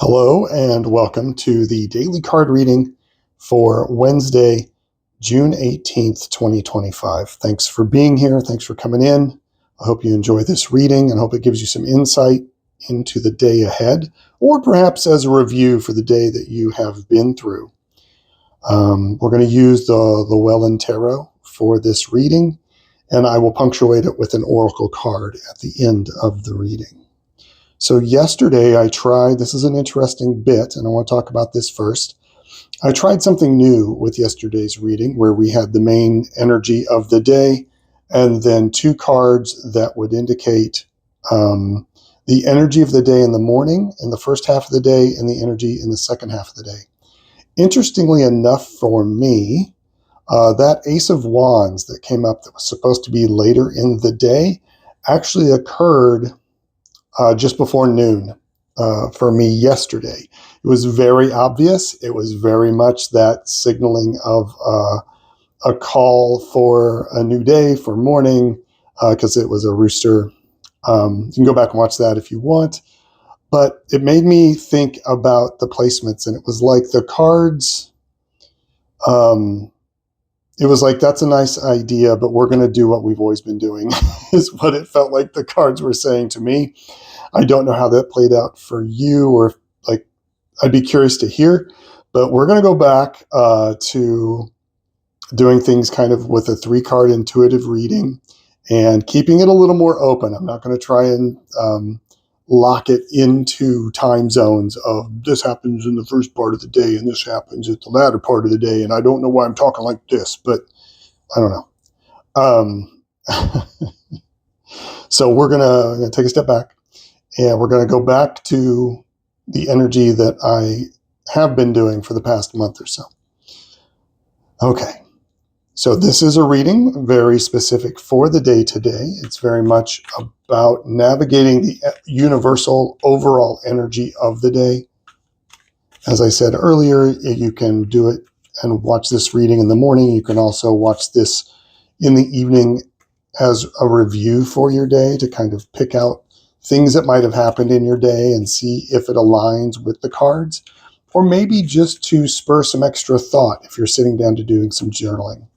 Hello and welcome to the daily card reading for Wednesday, June 18th, 2025. Thanks for being here. Thanks for coming in. I hope you enjoy this reading and hope it gives you some insight into the day ahead, or perhaps as a review for the day that you have been through. We're going to use the Llewellyn Tarot for this reading, and I will punctuate it with an oracle card at the end of the reading. So yesterday I tried, this is an interesting bit, and I want to talk about this first. I tried something new with yesterday's reading where we had the main energy of the day and then two cards that would indicate the energy of the day in the morning, in the first half of the day, and the energy in the second half of the day. Interestingly enough for me, that Ace of Wands that came up that was supposed to be later in the day actually occurred just before noon for me yesterday. It was very obvious. It was very much that signaling of a call for a new day, for morning, because it was a rooster. You can go back and watch that if you want. But it made me think about the placements, and it was like the cards, it was like, that's a nice idea, but we're going to do what we've always been doing, is what it felt like the cards were saying to me. I don't know how that played out for you, or like, I'd be curious to hear, but we're going to go back to doing things kind of with a 3-card intuitive reading and keeping it a little more open. I'm not going to try and lock it into time zones of this happens in the first part of the day and this happens at the latter part of the day. And I don't know why I'm talking like this, but I don't know. So we're going to take a step back. And we're going to go back to the energy that I have been doing for the past month or so. Okay, so this is a reading very specific for the day today. It's very much about navigating the universal overall energy of the day. As I said earlier, you can do it and watch this reading in the morning. You can also watch this in the evening as a review for your day to kind of pick out things that might have happened in your day and see if it aligns with the cards, or maybe just to spur some extra thought if you're sitting down to doing some journaling.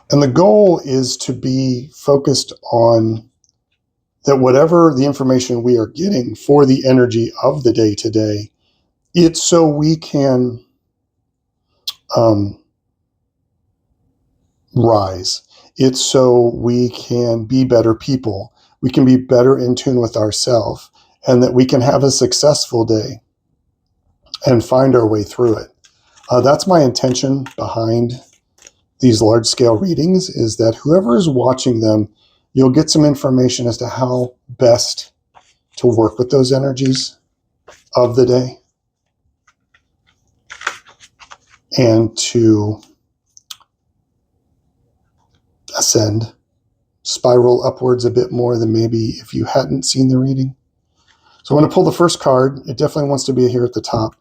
And the goal is to be focused on that whatever the information we are getting for the energy of the day today, it's so we can rise. It's so we can be better people. We can be better in tune with ourselves, and that we can have a successful day and find our way through it. That's my intention behind these large-scale readings, is that whoever is watching them, you'll get some information as to how best to work with those energies of the day and to ascend, spiral upwards a bit more than maybe if you hadn't seen the reading. So I'm going to pull the first card. It definitely wants to be here at the top.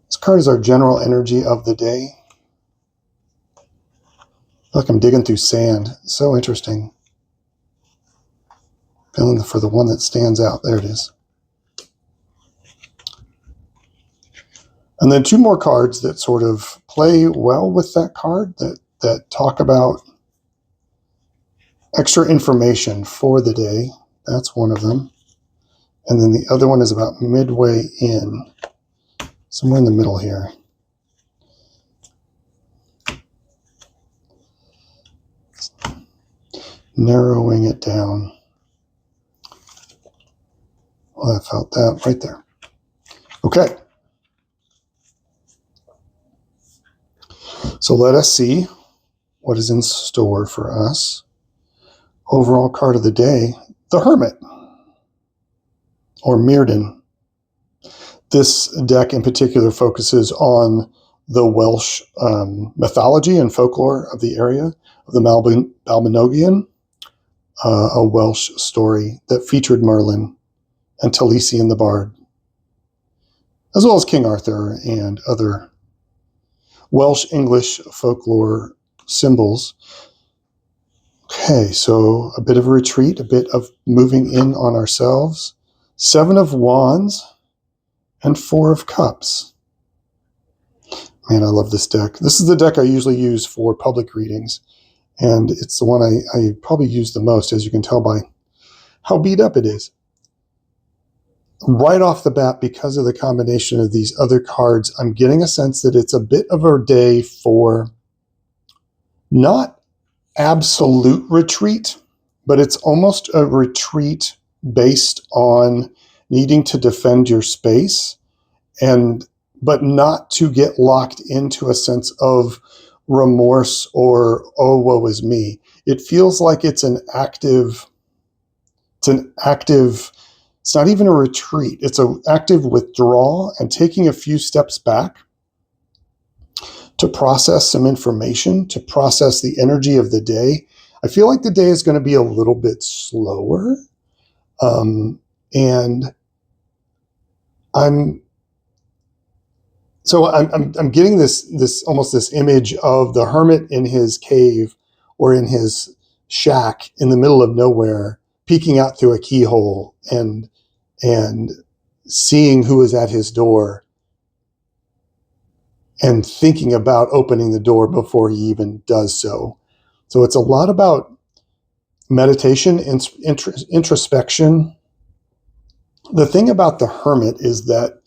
This card is our general energy of the day. Look, I'm digging through sand. So interesting. Feeling for the one that stands out. There it is. And then 2 more cards that sort of play well with that card, that talk about extra information for the day. That's one of them. And then the other one is about midway in, somewhere in the middle here. Narrowing it down. Well, I felt that right there. Okay. So let us see what is in store for us. Overall card of the day, the Hermit, or Mirrodin. This deck in particular focuses on the Welsh mythology and folklore of the area of the Mabinogion, a Welsh story that featured Merlin and Taliesin the Bard, as well as King Arthur and other Welsh English folklore symbols. Okay, so a bit of a retreat, a bit of moving in on ourselves. 7 of Wands and 4 of Cups. Man, I love this deck. This is the deck I usually use for public readings, and it's the one I probably use the most, as you can tell by how beat up it is. Right off the bat, because of the combination of these other cards, I'm getting a sense that it's a bit of a day for not absolute retreat, but it's almost a retreat based on needing to defend your space, and but not to get locked into a sense of remorse or, oh, woe is me. It feels like it's not even a retreat. It's an active withdrawal and taking a few steps back to process some information, to process the energy of the day. I feel like the day is going to be a little bit slower. And I'm getting this almost this image of the hermit in his cave or in his shack in the middle of nowhere, peeking out through a keyhole and seeing who is at his door and thinking about opening the door before he even does so. So it's a lot about meditation, introspection. The thing about the hermit is that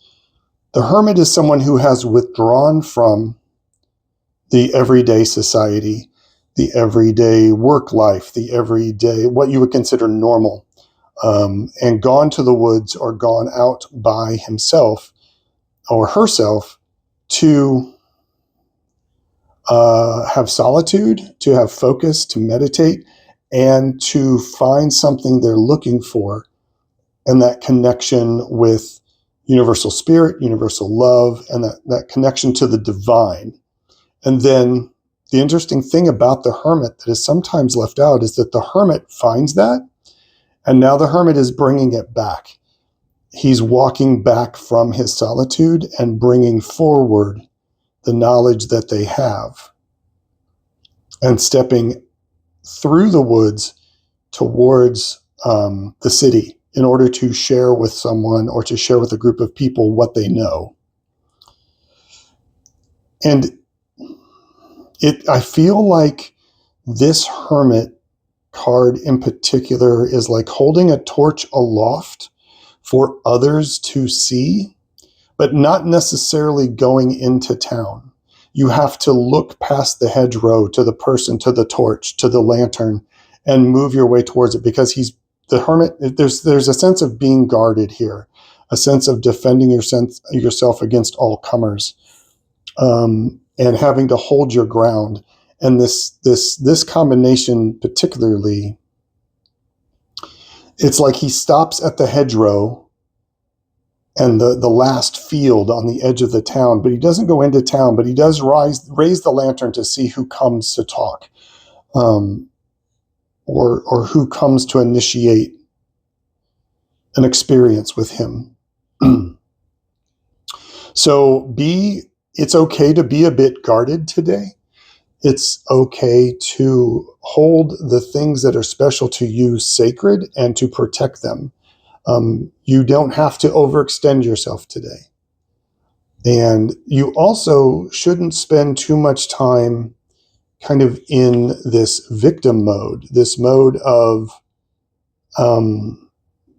the hermit is someone who has withdrawn from the everyday society, the everyday work life, the everyday, what you would consider normal, and gone to the woods or gone out by himself or herself to have solitude, to have focus, to meditate, and to find something they're looking for, and that connection with universal spirit, universal love, and that connection to the divine. And then the interesting thing about the hermit that is sometimes left out is that the hermit finds that, and now the hermit is bringing it back. He's walking back from his solitude and bringing forward the knowledge that they have and stepping through the woods towards the city in order to share with someone or to share with a group of people what they know. And I feel like this hermit card in particular is like holding a torch aloft for others to see, but not necessarily going into town. You have to look past the hedgerow to the person, to the torch, to the lantern, and move your way towards it, because the hermit. There's a sense of being guarded here, a sense of defending yourself against all comers, and having to hold your ground. And this combination particularly, it's like he stops at the hedgerow and the last field on the edge of the town, but he doesn't go into town, but he does raise the lantern to see who comes to talk, or who comes to initiate an experience with him. So it's okay to be a bit guarded today. It's okay to hold the things that are special to you sacred and to protect them. You don't have to overextend yourself today. And you also shouldn't spend too much time kind of in this victim mode, this mode of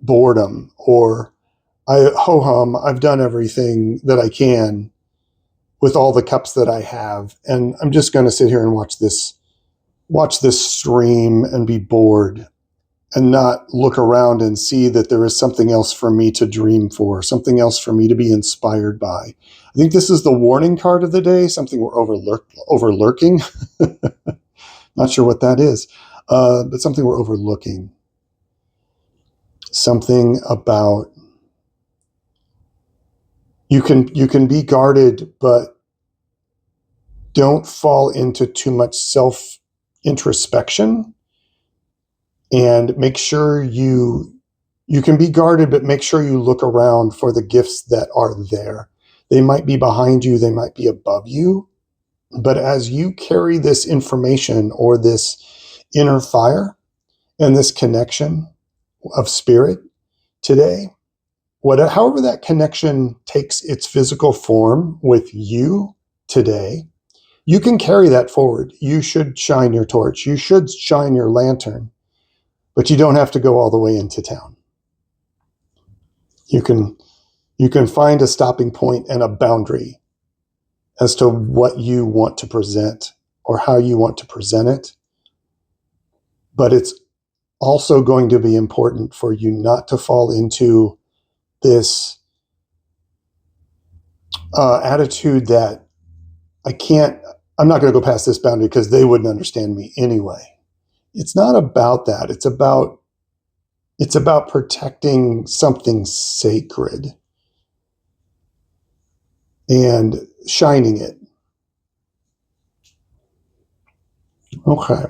boredom, or ho-hum, I've done everything that I can with all the cups that I have, and I'm just going to sit here and watch this stream and be bored and not look around and see that there is something else for me to dream for, something else for me to be inspired by. I think this is the warning card of the day, something we're overlooking. Not sure what that is, but something we're overlooking. Something about you can be guarded, but don't fall into too much self-introspection, and make sure you can be guarded, but make sure you look around for the gifts that are there. They might be behind you, they might be above you, but as you carry this information or this inner fire and this connection of spirit today, however that connection takes its physical form with you today, you can carry that forward. You should shine your torch. You should shine your lantern, but you don't have to go all the way into town. You can find a stopping point and a boundary as to what you want to present or how you want to present it. But it's also going to be important for you not to fall into this attitude that I'm not going to go past this boundary because they wouldn't understand me anyway. It's not about that. It's about protecting something sacred and shining it. Okay.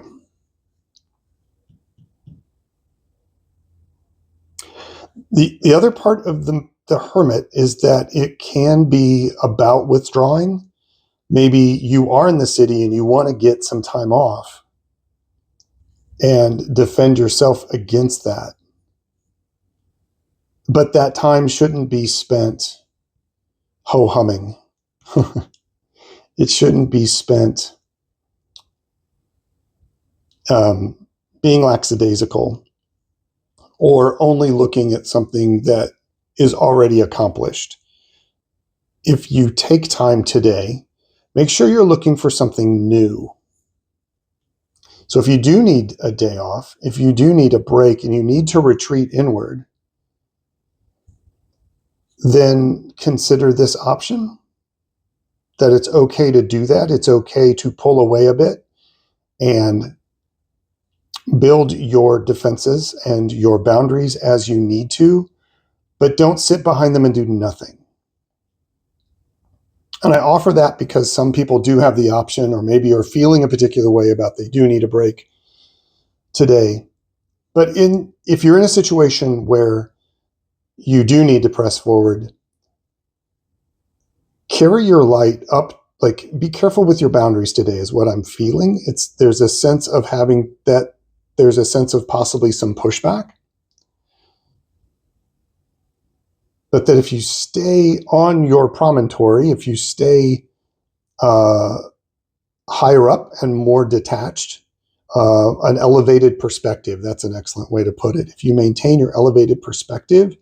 The other part of the Hermit is that it can be about withdrawing. Maybe you are in the city and you want to get some time off and defend yourself against that. But that time shouldn't be spent ho-humming. It shouldn't be spent being lackadaisical or only looking at something that is already accomplished. If you take time today, make sure you're looking for something new. So if you do need a day off, if you do need a break and you need to retreat inward, then consider this option, that it's okay to do that. It's okay to pull away a bit and build your defenses and your boundaries as you need to, but don't sit behind them and do nothing. And I offer that because some people do have the option, or maybe are feeling a particular way about they do need a break today. But if you're in a situation where you do need to press forward, carry your light up. Like, be careful with your boundaries today is what I'm feeling. There's a sense of having that, there's a sense of possibly some pushback. But that if you stay on your promontory, if you stay higher up and more detached, an elevated perspective, that's an excellent way to put it. If you maintain your elevated perspective,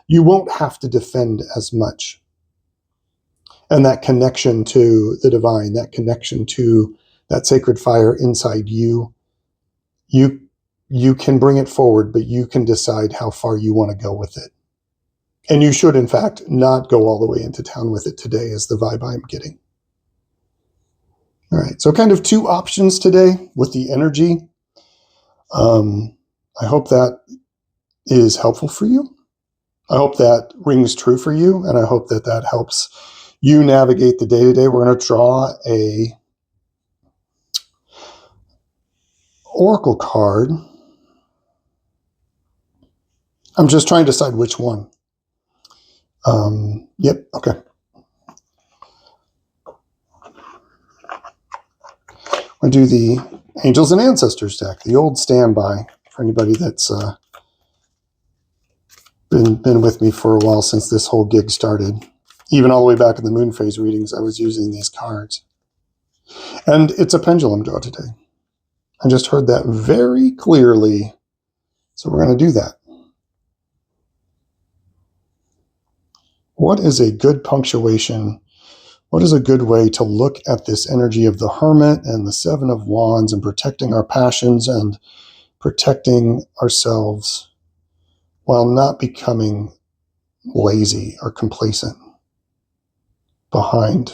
you won't have to defend as much. And that connection to the divine, that connection to that sacred fire inside you, you can bring it forward, but you can decide how far you want to go with it. And you should, in fact, not go all the way into town with it today, is the vibe I'm getting. All right, so kind of two options today with the energy. I hope that is helpful for you. I hope that rings true for you, and I hope that that helps you navigate the day-to-day. We're going to draw a oracle card. I'm just trying to decide which one. Yep, okay. I do the Angels and Ancestors deck, the old standby for anybody that's been with me for a while since this whole gig started. Even all the way back in the moon phase readings, I was using these cards. And it's a pendulum draw today. I just heard that very clearly. So we're going to do that. What is a good punctuation? What is a good way to look at this energy of the Hermit and the Seven of Wands and protecting our passions and protecting ourselves while not becoming lazy or complacent behind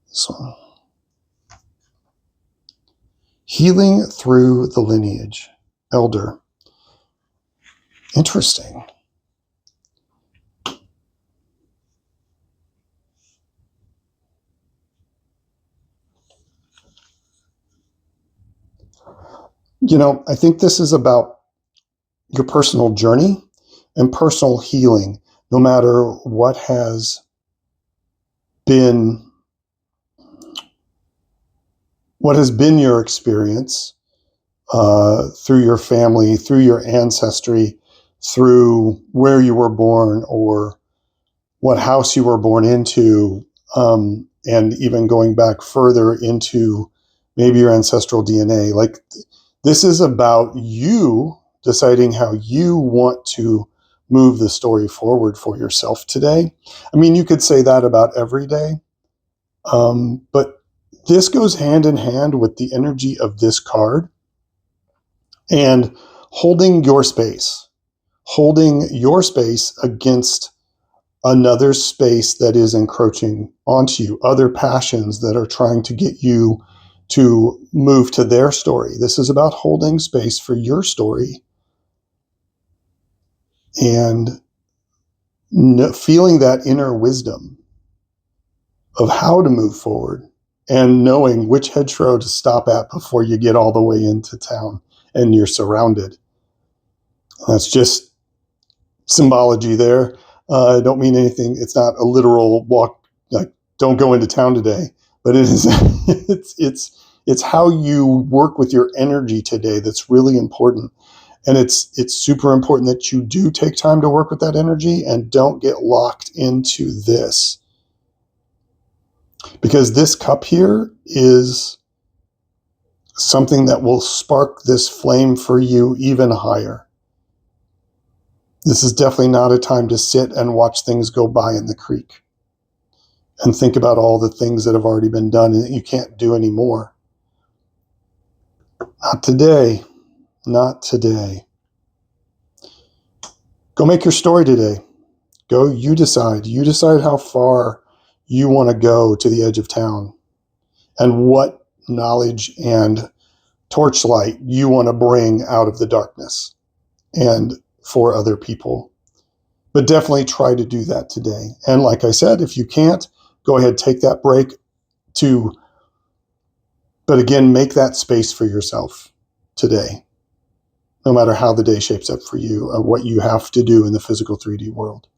this one? Healing through the lineage. Elder. Interesting. You know, I think this is about your personal journey and personal healing, no matter what has been your experience. through your family, through your ancestry, through where you were born or what house you were born into, and even going back further into maybe your ancestral DNA. Like, this is about you deciding how you want to move the story forward for yourself today. I mean, you could say that about every day, but this goes hand in hand with the energy of this card and holding your space against another space that is encroaching onto you, other passions that are trying to get you to move to their story. This is about holding space for your story and feeling that inner wisdom of how to move forward and knowing which hedgerow to stop at before you get all the way into town and you're surrounded. That's just symbology there. I don't mean anything. It's not a literal walk, like don't go into town today, but it is. it's how you work with your energy today that's really important, and it's super important that you do take time to work with that energy and don't get locked into this, because this cup here is something that will spark this flame for you even higher. This is definitely not a time to sit and watch things go by in the creek and think about all the things that have already been done and that you can't do anymore. Not today. Not today. Go make your story today. Go, you decide. You decide how far you want to go to the edge of town and what knowledge and torchlight you want to bring out of the darkness and for other people. But definitely try to do that today. And like I said, if you can't, go ahead, take that break but again, make that space for yourself today, no matter how the day shapes up for you or what you have to do in the physical 3D world.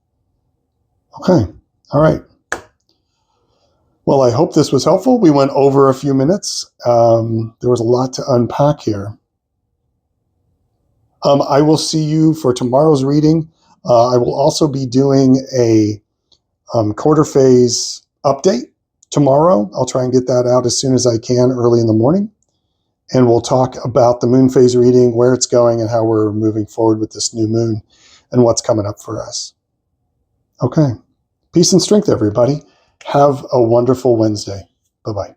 Okay. All right. Well, I hope this was helpful. We went over a few minutes. There was a lot to unpack here. I will see you for tomorrow's reading. I will also be doing a quarter phase update tomorrow. I'll try and get that out as soon as I can early in the morning. And we'll talk about the moon phase reading, where it's going, and how we're moving forward with this new moon and what's coming up for us. Okay. Peace and strength, everybody. Have a wonderful Wednesday. Bye-bye.